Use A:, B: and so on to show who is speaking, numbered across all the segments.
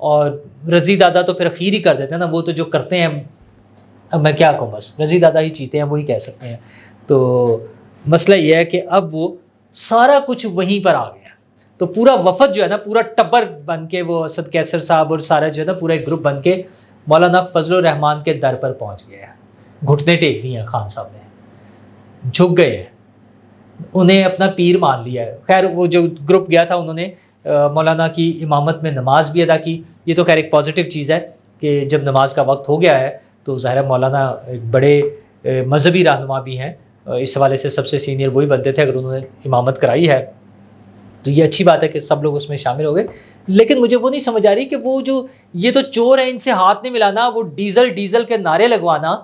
A: اور رضی دادا تو پھر اخیر ہی کر دیتے ہیں نا, وہ تو جو کرتے ہیں اب میں کیا کہوں, بس رضی دادا ہی چیتے ہیں, وہی کہہ سکتے ہیں. تو مسئلہ یہ ہے کہ اب وہ سارا کچھ وہیں پر آ گیا, تو پورا وفد جو ہے نا, پورا ٹبر بن کے, وہ اسد کیسر صاحب اور سارا جو ہے نا پورا ایک گروپ بن کے مولانا فضل الرحمان کے در پر پہنچ گیا ہے. گھٹنے ٹیک دی ہیں خان صاحب نے, جھک گئے ہیں, انہیں اپنا پیر مان لیا ہے. خیر وہ جو گروپ گیا تھا انہوں نے مولانا کی امامت میں نماز بھی ادا کی. یہ تو خیر ایک پازیٹیو چیز ہے کہ جب نماز کا وقت ہو گیا ہے تو ظاہر مولانا ایک بڑے مذہبی رہنما بھی ہیں, اس حوالے سے سب سے سینئر وہی بنتے تھے. اگر انہوں نے امامت کرائی ہے تو یہ اچھی بات ہے کہ سب لوگ اس میں شامل ہو گئے. لیکن مجھے وہ نہیں سمجھ آ رہی کہ وہ جو یہ تو چور ہیں, ان سے ہاتھ نہیں ملانا, وہ ڈیزل کے نعرے لگوانا,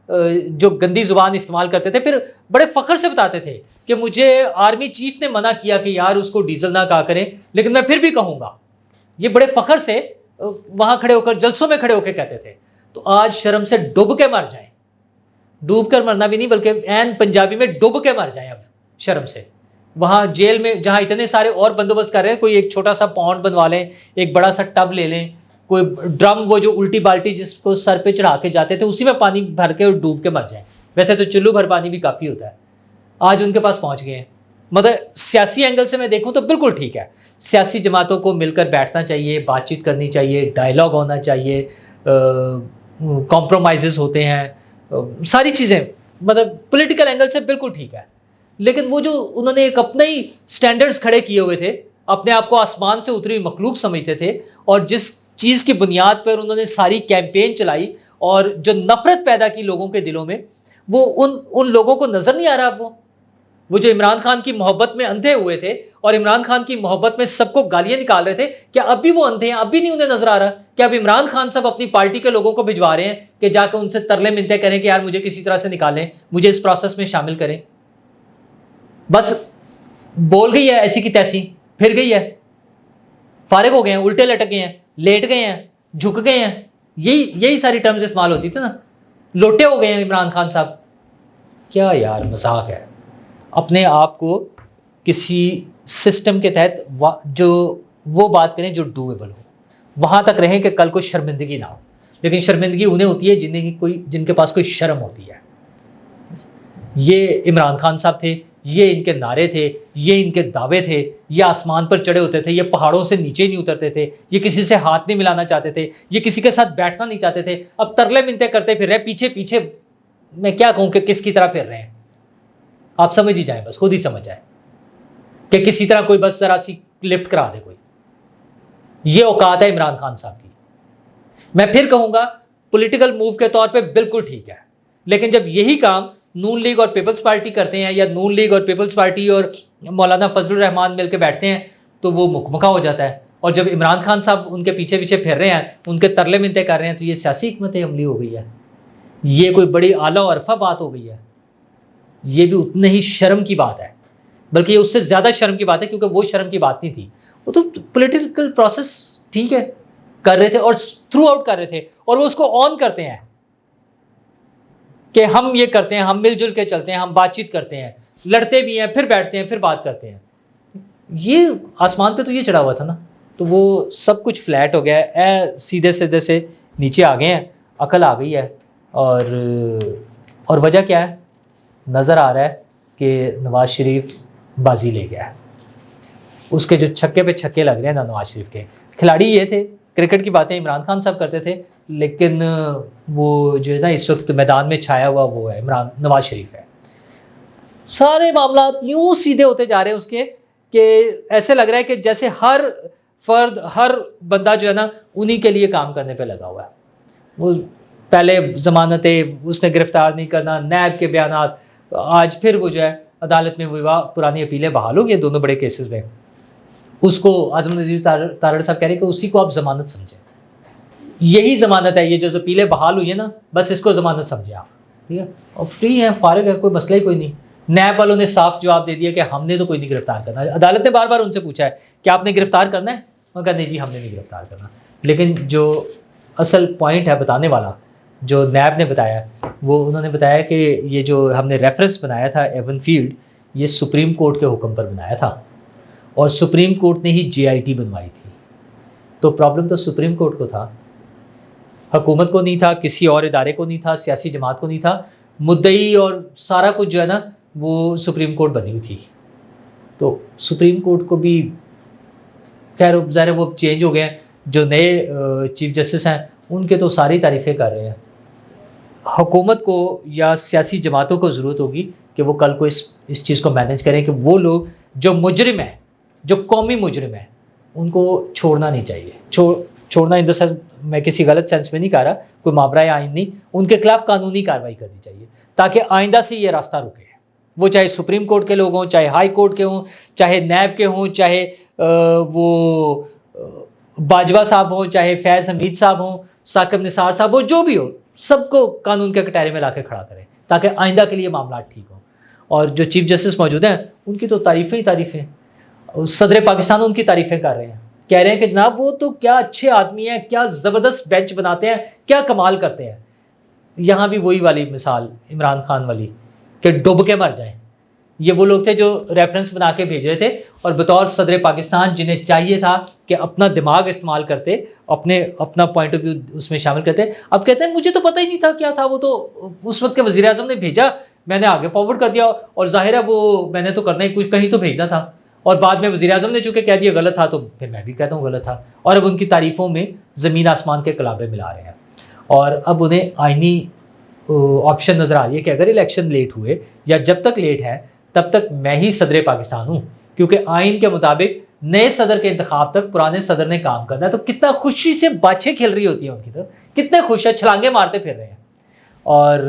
A: جو گندی زبان استعمال کرتے تھے, پھر بڑے فخر سے بتاتے تھے کہ مجھے آرمی چیف نے منع کیا کہ یار اس کو ڈیزل نہ کہا کریں, لیکن میں پھر بھی کہوں گا. یہ بڑے فخر سے وہاں کھڑے ہو کر, جلسوں میں کھڑے ہو کے کہتے تھے. تو آج شرم سے ڈوب کے مر جائیں, ڈوب کر مرنا بھی نہیں بلکہ عین پنجابی میں ڈوب کے مر جائیں اب شرم سے. وہاں جیل میں جہاں اتنے سارے اور بندوبست کر رہے ہیں, کوئی ایک چھوٹا سا پونڈ بنوا لیں, ایک بڑا سا ٹب لے لیں, کوئی ڈرم, وہ جو الٹی بالٹی جس کو سر پہ چڑھا کے جاتے تھے اسی میں پانی بھر کے اور ڈوب کے مر جائیں. ویسے تو چلو بھر پانی بھی کافی ہوتا ہے. آج ان کے پاس پہنچ گئے ہیں. مطلب سیاسی اینگل سے میں دیکھوں تو بالکل ٹھیک ہے, سیاسی جماعتوں کو مل کر بیٹھنا چاہیے, بات چیت کرنی چاہیے, ڈائلاگ ہونا چاہیے, کمپرومائزز ہوتے ہیں, ساری چیزیں مطلب پولیٹیکل اینگل سے بالکل ٹھیک ہے. لیکن وہ جو انہوں نے ایک اپنے ہی سٹینڈرڈز کھڑے کیے ہوئے تھے, اپنے آپ کو آسمان سے اتری مخلوق سمجھتے تھے, اور جس چیز کی بنیاد پر انہوں نے ساری کیمپین چلائی اور جو نفرت پیدا کی لوگوں کے دلوں میں, وہ ان لوگوں کو نظر نہیں آ رہا. وہ جو عمران خان کی محبت میں اندھے ہوئے تھے اور عمران خان کی محبت میں سب کو گالیاں نکال رہے تھے, کیا اب بھی وہ اندھے ہیں؟ اب بھی نہیں انہیں نظر آ رہا کہ اب عمران خان صاحب اپنی پارٹی کے لوگوں کو بھجوا رہے ہیں کہ جا کے ان سے ترلے منتیں کریں کہ یار مجھے کسی طرح سے نکالیں, مجھے اس پروسیس میں شامل کریں. بس بول گئی ہے ایسی کی تیسی, پھر گئی ہے, فارغ ہو گئے ہیں, الٹے لٹک گئے ہیں, لیٹ گئے ہیں, جھک گئے ہیں. یہی ساری ٹرمز استعمال ہوتی تھی نا. لوٹے ہو گئے ہیں عمران خان صاحب. کیا یار مذاق ہے. اپنے آپ کو کسی سسٹم کے تحت جو وہ بات کریں جو ڈویبل ہو, وہاں تک رہیں کہ کل کو شرمندگی نہ ہو. لیکن شرمندگی انہیں ہوتی ہے جن کے پاس کوئی شرم ہوتی ہے. یہ عمران خان صاحب تھے, یہ ان کے نعرے تھے, یہ ان کے دعوے تھے, یہ آسمان پر چڑھے ہوتے تھے, یہ پہاڑوں سے نیچے نہیں اترتے تھے, یہ کسی سے ہاتھ نہیں ملانا چاہتے تھے, یہ کسی کے ساتھ بیٹھنا نہیں چاہتے تھے. اب ترلے منتیں کرتے پھر رہے پیچھے پیچھے. میں کیا کہوں کہ کس کی طرح پھر رہے ہیں, آپ سمجھ ہی جائیں, بس خود ہی سمجھ جائیں کہ کسی طرح کوئی بس ذرا سی لفٹ کرا دے کوئی. یہ اوقات ہے عمران خان صاحب کی. میں پھر کہوں گا پولیٹیکل موو کے طور پہ بالکل ٹھیک ہے, لیکن جب یہی کام نون لیگ اور پیپلز پارٹی کرتے ہیں, یا نون لیگ اور پیپلز پارٹی اور مولانا فضل الرحمان مل کے بیٹھتے ہیں, تو وہ مکمکا ہو جاتا ہے. اور جب عمران خان صاحب ان کے پیچھے پیچھے پھر رہے ہیں, ان کے ترلے منتیں کر رہے ہیں, تو یہ سیاسی حکمت عملی ہو گئی ہے. یہ کوئی بڑی اعلیٰ اور عرفہ بات ہو گئی ہے. یہ بھی اتنے ہی شرم کی بات ہے, بلکہ یہ اس سے زیادہ شرم کی بات ہے, کیونکہ وہ شرم کی بات نہیں تھی. وہ تو پولیٹیکل پروسیس ٹھیک ہے کر رہے تھے اور تھرو آؤٹ کر رہے تھے, اور وہ اس کو آن کرتے ہیں کہ ہم یہ کرتے ہیں, ہم مل جل کے چلتے ہیں, ہم بات چیت کرتے ہیں, لڑتے بھی ہیں, پھر بیٹھتے ہیں, پھر بات کرتے ہیں. یہ آسمان پہ تو یہ چڑھا ہوا تھا نا, تو وہ سب کچھ فلیٹ ہو گیا ہے, سیدھے سیدھے سے نیچے آ گئے ہیں, عقل آ گئی ہے. اور وجہ کیا ہے؟ نظر آ رہا ہے کہ نواز شریف بازی لے گیا ہے. اس کے جو چھکے پہ چھکے لگ رہے ہیں نا نواز شریف کے, کھلاڑی یہ تھے, کرکٹ کی باتیں عمران خان صاحب کرتے تھے, لیکن وہ جو ہے نا اس وقت میدان میں چھایا ہوا وہ ہے نواز شریف ہے. سارے معاملات یوں سیدھے ہوتے جا رہے ہیں اس کے کہ ایسے لگ رہا ہے کہ جیسے ہر فرد, ہر بندہ جو ہے نا انہی کے لیے کام کرنے پہ لگا ہوا ہے. وہ پہلے ضمانتیں اس نے گرفتار نہیں کرنا, نیب کے بیانات, آج پھر وہ جو ہے عدالت میں وہ پرانی اپیلیں بحال ہو گئی دونوں بڑے کیسز میں. اس کو اعظم نذیر تارڑ صاحب کہہ رہے کہ اسی کو آپ ضمانت سمجھیں, یہی ضمانت ہے, یہ جو اپیلیں بحال ہوئی ہے نا, بس اس کو ضمانت سمجھیں آپ, ٹھیک ہے, اور فری ہیں, فارغ ہے, کوئی مسئلہ ہی کوئی نہیں. نیب والوں نے صاف جواب دے دیا کہ ہم نے تو کوئی نہیں گرفتار کرنا. عدالت نے بار بار ان سے پوچھا ہے کہ آپ نے گرفتار کرنا ہے, انہوں نے کہا نہیں جی ہم نے نہیں گرفتار کرنا. لیکن جو اصل پوائنٹ ہے بتانے والا, جو نیب نے بتایا, وہ انہوں نے بتایا کہ یہ جو ہم نے ریفرنس بنایا تھا ایون فیلڈ, یہ سپریم کورٹ کے حکم پر بنایا تھا, اور سپریم کورٹ نے ہی JIT بنوائی تھی. تو پرابلم تو سپریم کورٹ کو تھا، حکومت کو نہیں تھا، کسی اور ادارے کو نہیں تھا، سیاسی جماعت کو نہیں تھا، مدعی اور سارا کچھ جو ہے نا وہ سپریم کورٹ بنی ہوئی تھی. تو سپریم کورٹ کو بھی خیر ظاہر ہے وہ چینج ہو گئے ہیں، جو نئے چیف جسٹس ہیں ان کے تو ساری تعریفیں کر رہے ہیں. حکومت کو یا سیاسی جماعتوں کو ضرورت ہوگی کہ وہ کل کو اس چیز کو مینیج کریں کہ وہ لوگ جو مجرم ہیں، جو قومی مجرم ہیں، ان کو چھوڑنا نہیں چاہیے. چھوڑنا ان دا سینس میں کسی غلط سینس میں نہیں کہہ رہا، کوئی مابرہ آئین نہیں، ان کے خلاف قانونی کارروائی کرنی چاہیے تاکہ آئندہ سے یہ راستہ رکے. وہ چاہے سپریم کورٹ کے لوگ ہوں، چاہے ہائی کورٹ کے ہوں، چاہے نیب کے ہوں، چاہے وہ باجوہ صاحب ہوں، چاہے فیض حمید صاحب ہوں، ثاقب نثار صاحب ہو، جو بھی ہو، سب کو قانون کے کٹہرے میں لا کے کھڑا کریں تاکہ آئندہ کے لیے معاملات ٹھیک ہوں. اور جو چیف جسٹس موجود ہیں ان کی تو تعریفیں ہی تعریفیں، صدر پاکستان ان کی تعریفیں کر رہے ہیں، کہہ رہے ہیں کہ جناب وہ تو کیا اچھے آدمی ہیں، کیا زبردست بینچ بناتے ہیں، کیا کمال کرتے ہیں. یہاں بھی وہی والی مثال عمران خان والی کہ ڈوب کے مر جائیں. یہ وہ لوگ تھے جو ریفرنس بنا کے بھیج رہے تھے اور بطور صدر پاکستان جنہیں چاہیے تھا کہ اپنا دماغ استعمال کرتے، اپنا پوائنٹ آف ویو اس میں شامل کرتے، اب کہتے ہیں مجھے تو پتہ ہی نہیں تھا کیا تھا، وہ تو اس وقت کے وزیر اعظم نے بھیجا، میں نے آگے فارورڈ کر دیا، اور ظاہر ہے وہ میں نے تو کرنا ہی کچھ کہیں تو بھیجنا تھا، اور بعد میں وزیر اعظم نے چونکہ کہہ دیا غلط تھا تو پھر میں بھی کہتا ہوں غلط تھا. اور اب ان کی تعریفوں میں زمین آسمان کے کلابے ملا رہے ہیں. اور اب انہیں آئینی آپشن نظر آ رہی ہے کہ اگر الیکشن لیٹ ہوئے یا جب تک لیٹ ہے تب تک میں ہی صدر پاکستان ہوں، کیونکہ آئین کے مطابق نئے صدر کے انتخاب تک پرانے صدر نے کام کرنا ہے. تو کتنا خوشی سے باچھیں کھیل رہی ہوتی ہیں ان کی، تو کتنے خوش ہیں، چھلانگے مارتے پھر رہے ہیں. اور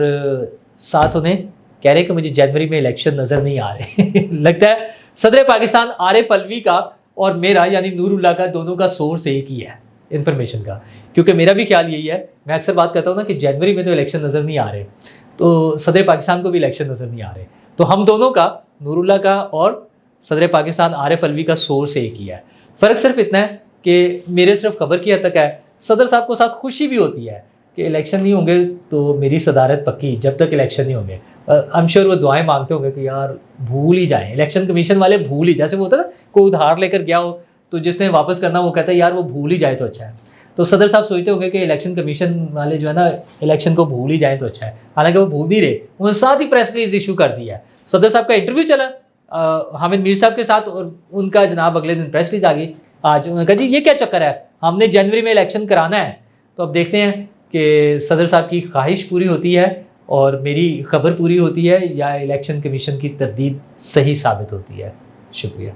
A: ساتھ انہیں کہہ رہے کہ مجھے جنوری میں الیکشن نظر نہیں آ رہے. لگتا ہے صدر پاکستان عارف الوی کا اور میرا یعنی نور اللہ کا دونوں کا سورس ایک ہی ہے انفارمیشن کا، کیونکہ میرا بھی خیال یہی ہے. میں اکثر بات کرتا ہوں نا کہ جنوری میں تو الیکشن نظر نہیں آ رہے، تو صدر پاکستان کو بھی الیکشن نظر نہیں آ رہے. تو ہم دونوں کا، نور اللہ کا اور صدر پاکستان عارف الوی کا سورس ایک ہی ہے. فرق صرف اتنا ہے کہ میرے صرف خبر کی حد تک ہے، صدر صاحب کو ساتھ خوشی بھی ہوتی ہے کہ الیکشن نہیں ہوں گے تو میری صدارت پکی جب تک الیکشن نہیں ہوں گے. I'm sure وہ دعائیں مانگتے ہوں گے کہ یار بھول ہی جائیں، الیکشن کمیشن والے بھول ہی، جیسے وہ ہوتا ہے نا کوئی ادھار لے کر گیا ہو تو جس نے واپس کرنا وہ کہتا ہے یار وہ بھول ہی جائے تو اچھا ہے. تو صدر صاحب سوچتے ہوں گے کہ الیکشن کمیشن والے جو ہے نا الیکشن کو بھول ہی جائیں تو اچھا ہے، حالانکہ وہ بھول نہیں رہے. انہوں نے ساتھ ہی پریس ریلیز ایشو کر دی ہے. صدر صاحب کا انٹرویو چلا حامد میر صاحب کے ساتھ، اور ان کا جناب اگلے دن پریس ریلیز آ گئی. آج انہوں نے کہا جی یہ کیا چکر ہے، ہم نے جنوری میں الیکشن کرانا ہے. تو اب دیکھتے ہیں کہ صدر صاحب کی خواہش پوری ہوتی ہے اور میری خبر پوری ہوتی ہے یا الیکشن کمیشن کی تردید صحیح ثابت ہوتی ہے. شکریہ.